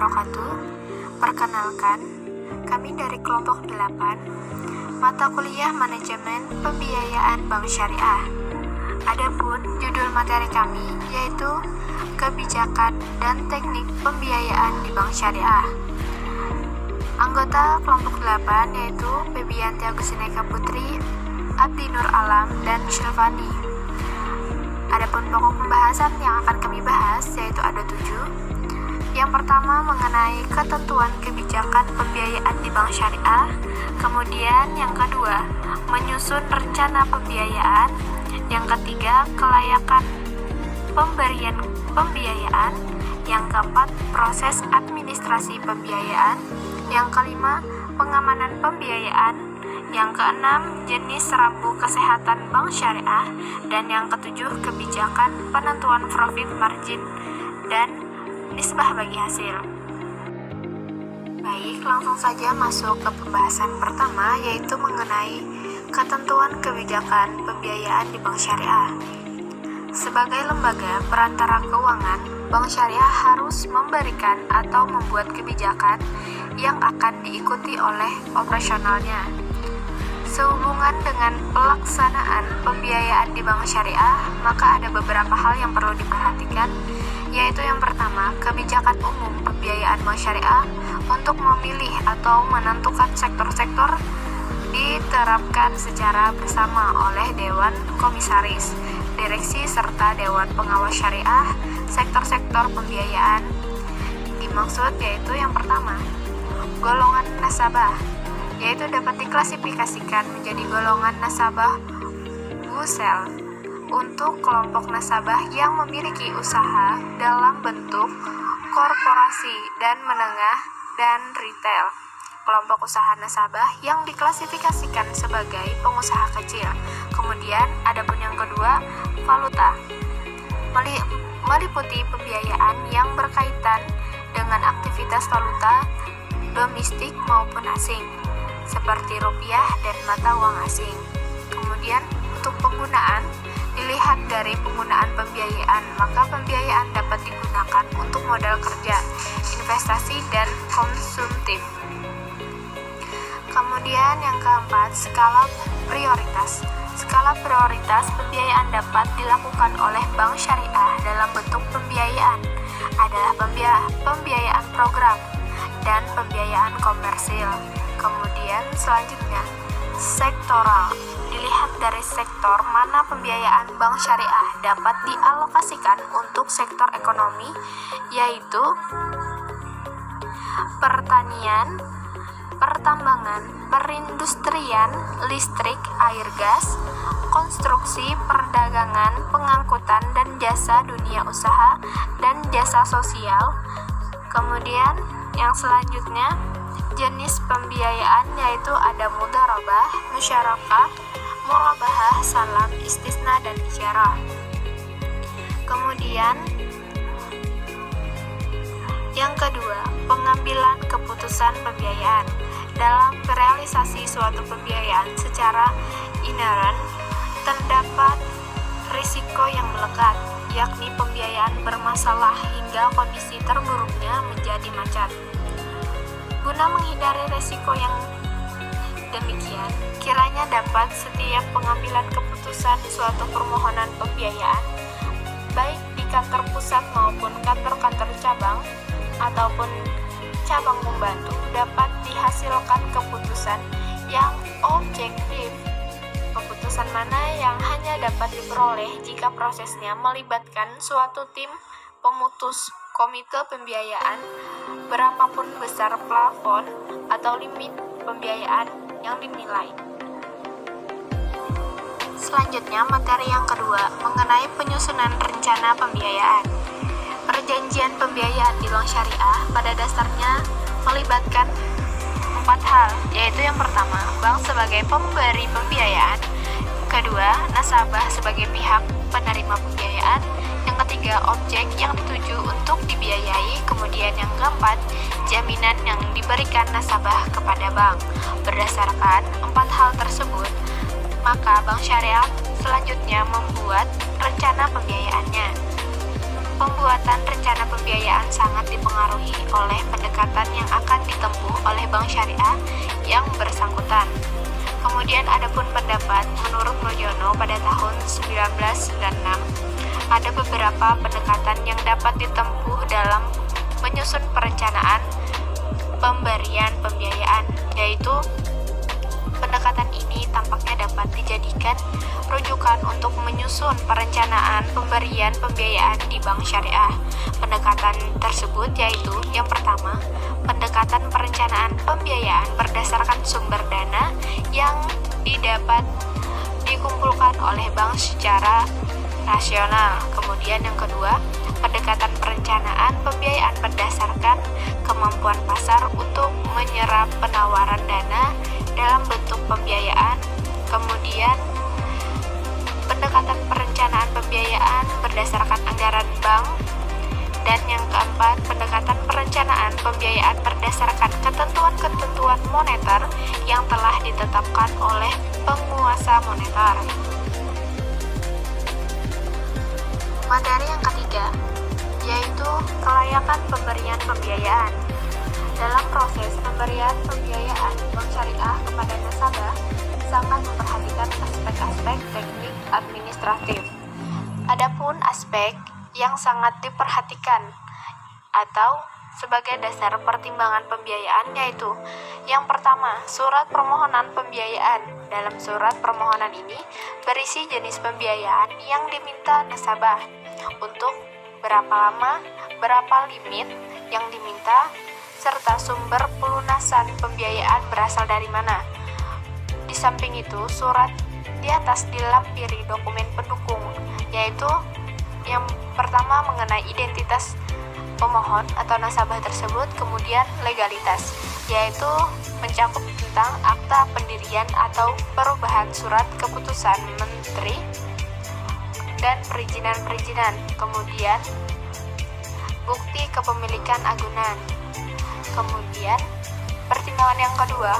wabarakatuh. Perkenalkan, kami dari kelompok 8, mata kuliah Manajemen Pembiayaan Bank Syariah. Adapun judul materi kami yaitu Kebijakan dan Teknik Pembiayaan di Bank Syariah. Anggota kelompok 8 yaitu Febianti Agustineka Putri, Abdi Nur Alam, dan Sylvani. Adapun pokok pembahasan yang akan kami bahas yaitu ada 7. Yang pertama mengenai ketentuan kebijakan pembiayaan di Bank Syariah. Kemudian yang kedua menyusun rencana pembiayaan. Yang ketiga kelayakan pemberian pembiayaan. Yang keempat proses administrasi pembiayaan. Yang kelima pengamanan pembiayaan. Yang keenam, jenis rambu kesehatan bank syariah. Dan yang ketujuh, kebijakan penentuan profit margin dan nisbah bagi hasil. Baik, langsung saja masuk ke pembahasan pertama, yaitu mengenai ketentuan kebijakan pembiayaan di bank syariah. Sebagai lembaga perantara keuangan, bank syariah harus memberikan atau membuat kebijakan yang akan diikuti oleh operasionalnya. Sehubungan dengan pelaksanaan pembiayaan di bank syariah, maka ada beberapa hal yang perlu diperhatikan, yaitu yang pertama, kebijakan umum pembiayaan bank syariah untuk memilih atau menentukan sektor-sektor diterapkan secara bersama oleh Dewan Komisaris, Direksi, serta Dewan Pengawas Syariah. Sektor-sektor pembiayaan dimaksud yaitu yang pertama, golongan nasabah, yaitu dapat diklasifikasikan menjadi golongan nasabah wholesale untuk kelompok nasabah yang memiliki usaha dalam bentuk korporasi dan menengah dan retail. Kelompok usaha nasabah yang diklasifikasikan sebagai pengusaha kecil. Kemudian adapun yang kedua, valuta, meliputi pembiayaan yang berkaitan dengan aktivitas valuta domestik maupun asing, seperti rupiah dan mata uang asing. Kemudian untuk penggunaan, dilihat dari penggunaan pembiayaan, maka pembiayaan dapat digunakan untuk modal kerja, investasi, dan konsumtif. Kemudian yang keempat, skala prioritas. Skala prioritas pembiayaan dapat dilakukan oleh bank syariah dalam bentuk pembiayaan adalah pembiayaan program dan pembiayaan komersil. Kemudian selanjutnya, sektoral. Dilihat dari sektor mana pembiayaan bank syariah dapat dialokasikan untuk sektor ekonomi, yaitu pertanian, pertambangan, perindustrian, listrik, air gas, konstruksi, perdagangan, pengangkutan, dan jasa dunia usaha, dan jasa sosial. Kemudian yang selanjutnya, jenis pembiayaan yaitu ada mudharabah, musyarakah, murabahah, salam, istisna, dan isyarah. Kemudian yang kedua, pengambilan keputusan pembiayaan. Dalam realisasi suatu pembiayaan secara inherent terdapat risiko yang melekat, yakni pembiayaan bermasalah hingga kondisi terburuknya menjadi macet. Guna menghindari risiko yang demikian, kiranya dapat setiap pengambilan keputusan suatu permohonan pembiayaan, baik di kantor pusat maupun kantor-kantor cabang ataupun cabang pembantu, dapat dihasilkan keputusan yang objektif. Keputusan mana yang hanya dapat diperoleh jika prosesnya melibatkan suatu tim pemutus komite pembiayaan, berapapun besar plafon atau limit pembiayaan yang dinilai. Selanjutnya, materi yang kedua mengenai penyusunan rencana pembiayaan. Perjanjian pembiayaan di bank syariah pada dasarnya melibatkan 4 hal, yaitu yang pertama, bank sebagai pemberi pembiayaan, kedua, nasabah sebagai pihak penerima pembiayaan, yang ketiga, objek yang dituju untuk dibiayai, kemudian yang keempat, jaminan yang diberikan nasabah kepada bank. Berdasarkan 4 hal tersebut, maka bank syariah selanjutnya membuat rencana pembiayaannya. Pembuatan rencana pembiayaan sangat dipengaruhi oleh pendekatan Kemudian adapun pendapat menurut Mulyono pada tahun 1996, ada beberapa pendekatan yang dapat ditempuh dalam menyusun perencanaan pemberian pembiayaan, yaitu pendekatan ini tampaknya dapat dijadikan rujukan untuk menyusun perencanaan pemberian pembiayaan di bank syariah. Pendekatan tersebut yaitu yang pertama, pendekatan perencanaan pembiayaan berdasarkan sumber dana yang didapat dikumpulkan oleh bank secara rasional. Kemudian yang kedua, pendekatan perencanaan pembiayaan berdasarkan kemampuan pasar untuk menyerap penawaran dana dalam bentuk pembiayaan. Kemudian pendekatan perencanaan pembiayaan berdasarkan anggaran bank. Dan yang keempat, pendekatan perencanaan pembiayaan berdasarkan ketentuan-ketentuan moneter yang telah ditetapkan oleh penguasa moneter. Materi yang ketiga, yaitu kelayakan pemberian pembiayaan. Dalam proses pemberian pembiayaan bank syariah kepada nasabah, sangat memperhatikan aspek-aspek teknik administratif. Adapun aspek yang sangat diperhatikan atau sebagai dasar pertimbangan pembiayaan yaitu yang pertama, surat permohonan pembiayaan. Dalam surat permohonan ini berisi jenis pembiayaan yang diminta nasabah, untuk berapa lama, berapa limit yang diminta, serta sumber pelunasan pembiayaan berasal dari mana. Di samping itu, surat di atas dilampiri dokumen pendukung, yaitu yang pertama mengenai identitas pemohon atau nasabah tersebut, kemudian legalitas, yaitu mencakup tentang akta pendirian atau perubahan surat keputusan menteri dan perizinan-perizinan, kemudian bukti kepemilikan agunan. Kemudian pertimbangan yang kedua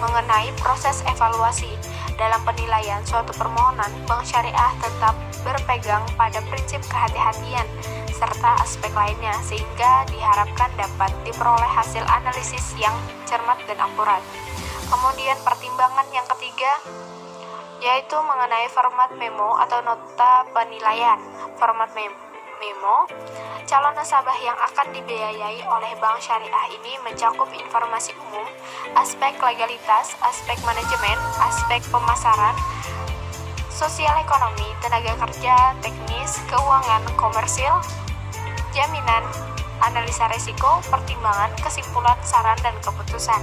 mengenai proses evaluasi. Dalam penilaian suatu permohonan, bank syariah tetap berpegang pada prinsip kehati-hatian serta aspek lainnya, sehingga diharapkan dapat diperoleh hasil analisis yang cermat dan akurat. Kemudian pertimbangan yang ketiga yaitu mengenai format memo atau nota penilaian. Format memo, calon nasabah yang akan dibiayai oleh bank syariah ini mencakup informasi umum, aspek legalitas, aspek manajemen, aspek pemasaran, sosial ekonomi, tenaga kerja, teknis, keuangan, komersil, jaminan, analisa risiko, pertimbangan, kesimpulan, saran, dan keputusan.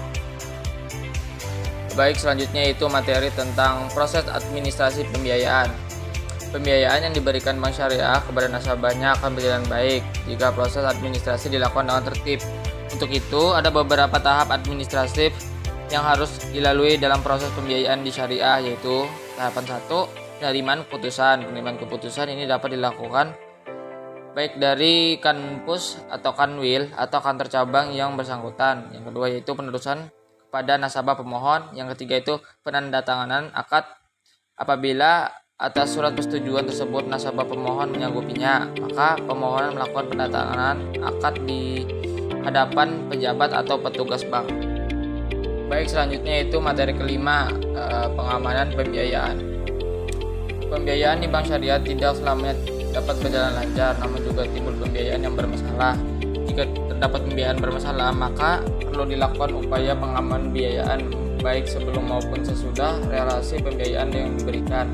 Baik, selanjutnya itu materi tentang proses administrasi pembiayaan. Pembiayaan yang diberikan bank syariah kepada nasabahnya akan berjalan baik jika proses administrasi dilakukan dengan tertib. Untuk itu, ada beberapa tahap administratif yang harus dilalui dalam proses pembiayaan di syariah, yaitu tahapan 1, penerimaan keputusan. Penerimaan keputusan ini dapat dilakukan baik dari kanpus atau kanwil atau kantor cabang yang bersangkutan. Yang kedua yaitu penerusan kepada nasabah pemohon. Yang ketiga itu penandatanganan akad apabila atas surat persetujuan tersebut nasabah pemohon menyanggupinya, maka pemohon melakukan penandatanganan akad di hadapan pejabat atau petugas bank. Baik, selanjutnya itu materi kelima, pengamanan pembiayaan. Pembiayaan di bank syariah tidak selamanya dapat berjalan lancar, namun juga timbul pembiayaan yang bermasalah. Jika terdapat pembiayaan bermasalah, maka perlu dilakukan upaya pengamanan pembiayaan baik sebelum maupun sesudah realisasi pembiayaan yang diberikan.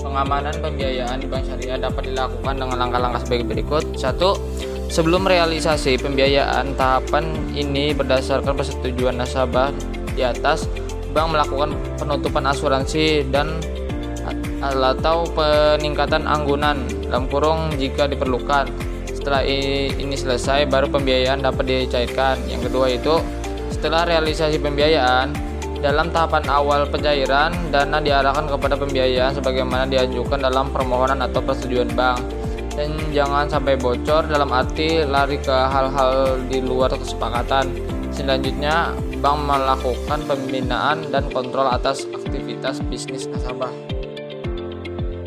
Pengamanan pembiayaan di bank syariah dapat dilakukan dengan langkah-langkah sebagai berikut. 1. Sebelum realisasi pembiayaan, tahapan ini berdasarkan persetujuan nasabah di atas, bank melakukan penutupan asuransi dan atau peningkatan anggunan (jika diperlukan). Setelah ini selesai, baru pembiayaan dapat dicairkan. Yang kedua itu setelah realisasi pembiayaan, dalam tahapan awal pencairan, dana diarahkan kepada pembiayaan sebagaimana diajukan dalam permohonan atau persetujuan bank, dan jangan sampai bocor dalam arti lari ke hal-hal di luar kesepakatan. Selanjutnya, bank melakukan pembinaan dan kontrol atas aktivitas bisnis nasabah.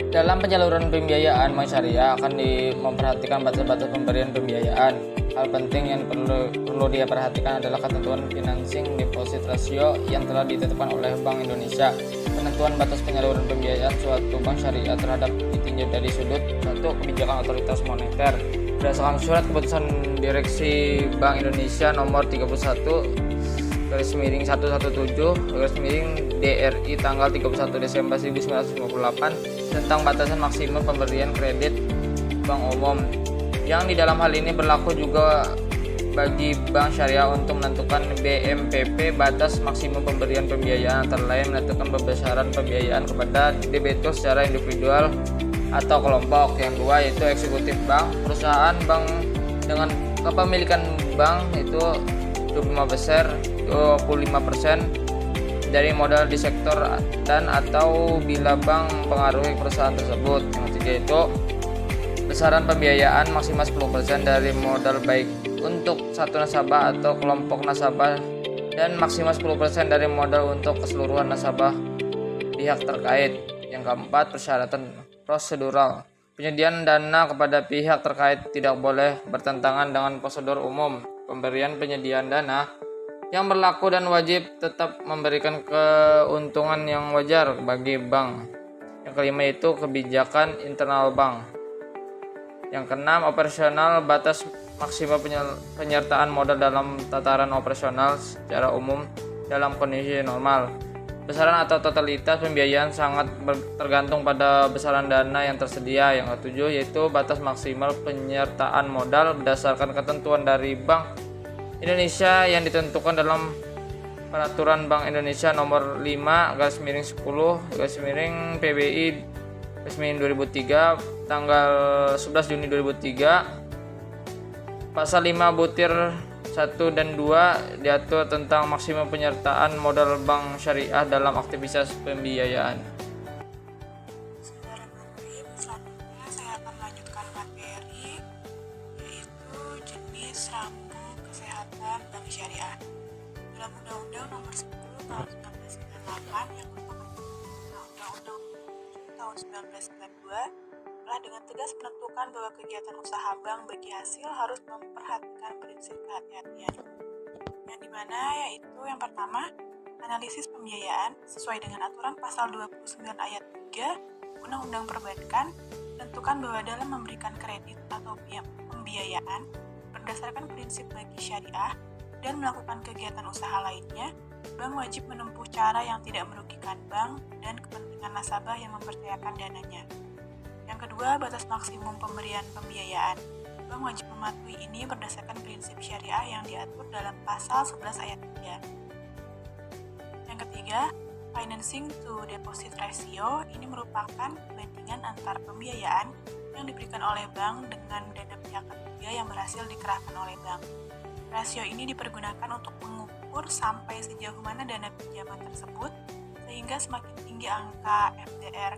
Dalam penyaluran pembiayaan, bank syariah akan memperhatikan batas-batas pemberian pembiayaan. Hal penting yang perlu dia perhatikan adalah ketentuan financing deposit ratio yang telah ditetapkan oleh Bank Indonesia. Penentuan batas penyaluran pembiayaan suatu bank syariah terhadap ditinjau dari sudut 1. Kebijakan otoritas moneter. Berdasarkan surat keputusan Direksi Bank Indonesia nomor 31/117/DRI tanggal 31 Desember 1958 tentang batasan maksimum pemberian kredit bank umum, yang di dalam hal ini berlaku juga bagi bank syariah untuk menentukan BMPP. Batas maksimum pemberian pembiayaan antara lain menentukan besaran pembiayaan kepada debitur secara individual atau kelompok. Yang kedua yaitu eksekutif bank, perusahaan bank dengan kepemilikan bank itu 25% dari modal di sektor dan atau bila bank mempengaruhi perusahaan tersebut. Yang ketiga itu besaran pembiayaan maksimal 10% dari modal baik untuk satu nasabah atau kelompok nasabah dan maksimal 10% dari modal untuk keseluruhan nasabah pihak terkait. Yang keempat, persyaratan prosedural. Penyediaan dana kepada pihak terkait tidak boleh bertentangan dengan prosedur umum pemberian penyediaan dana yang berlaku dan wajib tetap memberikan keuntungan yang wajar bagi bank. Yang kelima itu kebijakan internal bank. Yang keenam, operasional. Batas maksimal penyertaan modal dalam tataran operasional secara umum dalam kondisi normal. Besaran atau totalitas pembiayaan sangat tergantung pada besaran dana yang tersedia. Yang ketujuh yaitu batas maksimal penyertaan modal berdasarkan ketentuan dari Bank Indonesia yang ditentukan dalam Peraturan Bank Indonesia nomor 5/PBI/2003 tanggal 11 Juni 2003. Pasal 5 butir 1 dan 2 diatur tentang maksimum penyertaan modal bank syariah dalam aktivitas pembiayaan. Saudara Menteri, selanjutnya saya akan melanjutkan materi yaitu jenis rambu kesehatan bank syariah. Dalam Undang-Undang Nomor 10 Tahun 1998 yang merupakan Undang-Undang 7 Tahun 1992 telah dengan tegas menentukan bahwa kegiatan usaha bank bagi hasil harus memperhatikan prinsip kehati-hatian. Yang dimana yaitu yang pertama, analisis pembiayaan sesuai dengan aturan pasal 29 ayat 3 Undang-Undang Perbankan menentukan bahwa dalam memberikan kredit atau pembiayaan berdasarkan prinsip bagi syariah dan melakukan kegiatan usaha lainnya, bank wajib menempuh cara yang tidak merugikan bank dan kepentingan nasabah yang mempercayakan dananya. Yang kedua, batas maksimum pemberian pembiayaan. Bank wajib mematuhi ini berdasarkan prinsip syariah yang diatur dalam pasal 11 ayat 3. Yang ketiga, financing to deposit ratio. Ini merupakan bandingan antar pembiayaan yang diberikan oleh bank dengan dana pihak ketiga yang berhasil dikerahkan oleh bank. Rasio ini dipergunakan untuk mengukur sampai sejauh mana dana pinjaman tersebut, sehingga semakin tinggi angka FDR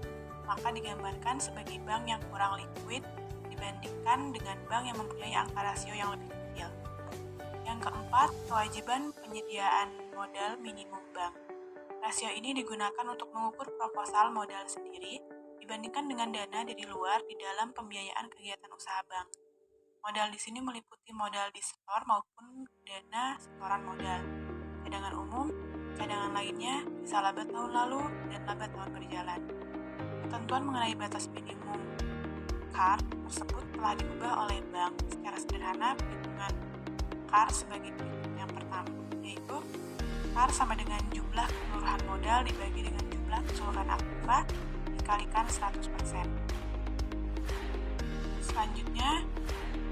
maka digambarkan sebagai bank yang kurang likuid dibandingkan dengan bank yang mempunyai angka rasio yang lebih kecil. Yang keempat, kewajiban penyediaan modal minimum bank. Rasio ini digunakan untuk mengukur proposal modal sendiri dibandingkan dengan dana dari luar di dalam pembiayaan kegiatan usaha bank. Modal di sini meliputi modal di setor maupun dana setoran modal, cadangan umum, cadangan lainnya, bisa laba tahun lalu, dan laba tahun berjalan. Ketentuan mengenai batas minimum CAR tersebut telah diubah oleh bank. Secara sederhana, perhitungan CAR sebagai berikut. Yang pertama, yaitu CAR sama dengan jumlah keseluruhan modal dibagi dengan jumlah keseluruhan aktiva dikalikan 100%. Selanjutnya,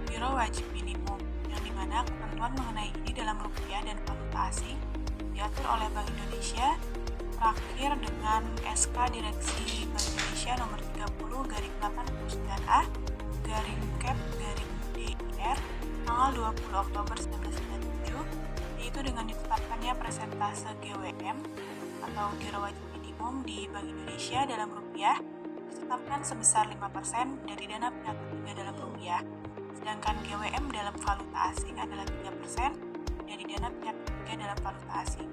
giro wajib minimum, yang dimana ketentuan mengenai ini dalam rupiah dan valuta asing diatur oleh Bank Indonesia terakhir dengan SK Direksi Bank Indonesia nomor 30/89A/Cap/DIR tanggal 20 Oktober 1997, yaitu dengan ditetapkannya persentase GWM atau giro wajib minimum di Bank Indonesia dalam rupiah ditetapkan sebesar 5% dari dana pihak ketiga dalam rupiah, sedangkan GWM dalam valuta asing adalah 3% dari dana pihak ketiga dalam valuta asing.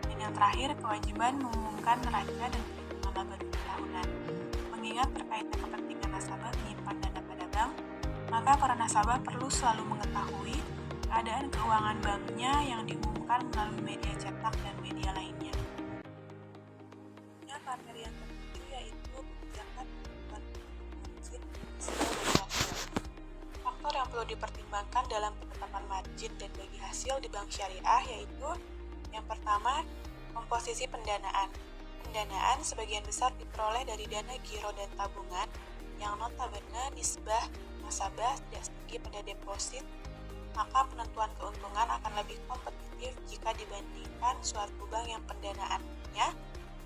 Dan yang terakhir, kewajiban mengumumkan neraca dan perhitungan laba tahunan. Mengingat terkait kepentingan nasabah menyimpan dana pada bank, maka para nasabah perlu selalu mengetahui keadaan keuangan banknya yang diumumkan melalui media cetak dan media lainnya. Materi yang ketujuh yaitu kebijakan penentuan margin, faktor yang perlu dipertimbangkan dalam penetapan margin dan bagi hasil di bank syariah yaitu yang pertama, komposisi pendanaan. Pendanaan sebagian besar diperoleh dari dana giro dan tabungan yang notabene nisbah nasabah tidak setinggi pada deposit, maka penentuan keuntungan akan lebih kompetitif jika dibandingkan suatu bank yang pendanaannya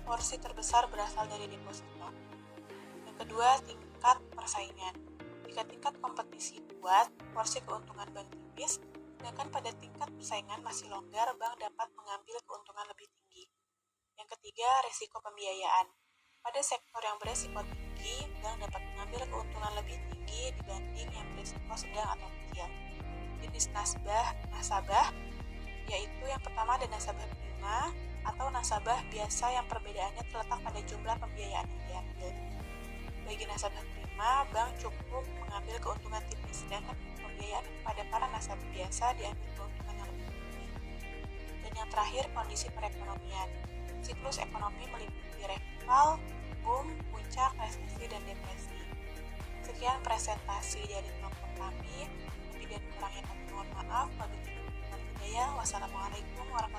porsi terbesar berasal dari deposito. Yang kedua, tingkat persaingan. Jika tingkat kompetisi kuat, porsi keuntungan bank tipis, sedangkan pada tingkat persaingan masih longgar, bank dapat mengambil keuntungan lebih tinggi. Yang ketiga, risiko pembiayaan. Pada sektor yang berisiko tinggi, bank dapat mengambil keuntungan lebih tinggi dibanding yang berisiko sedang atau kecil. Jenis nasabah, yaitu yang pertama ada nasabah prima atau nasabah biasa yang perbedaannya terletak pada jumlah pembiayaan yang diambil. Bagi nasabah prima, bank cukup mengambil keuntungan tipis, sedangkan pembiayaan pada para nasabah biasa diambil keuntungan yang lebih tinggi. Dan yang terakhir, kondisi perekonomian. Siklus ekonomi meliputi revival, boom, puncak, resesi, dan depresi. Sekian presentasi dari kelompok kami. Lebih dan kurangnya kami mohon maaf. Wabillahi taufiq wal hidayah. Wassalamualaikum warahmatullahi wabarakatuh.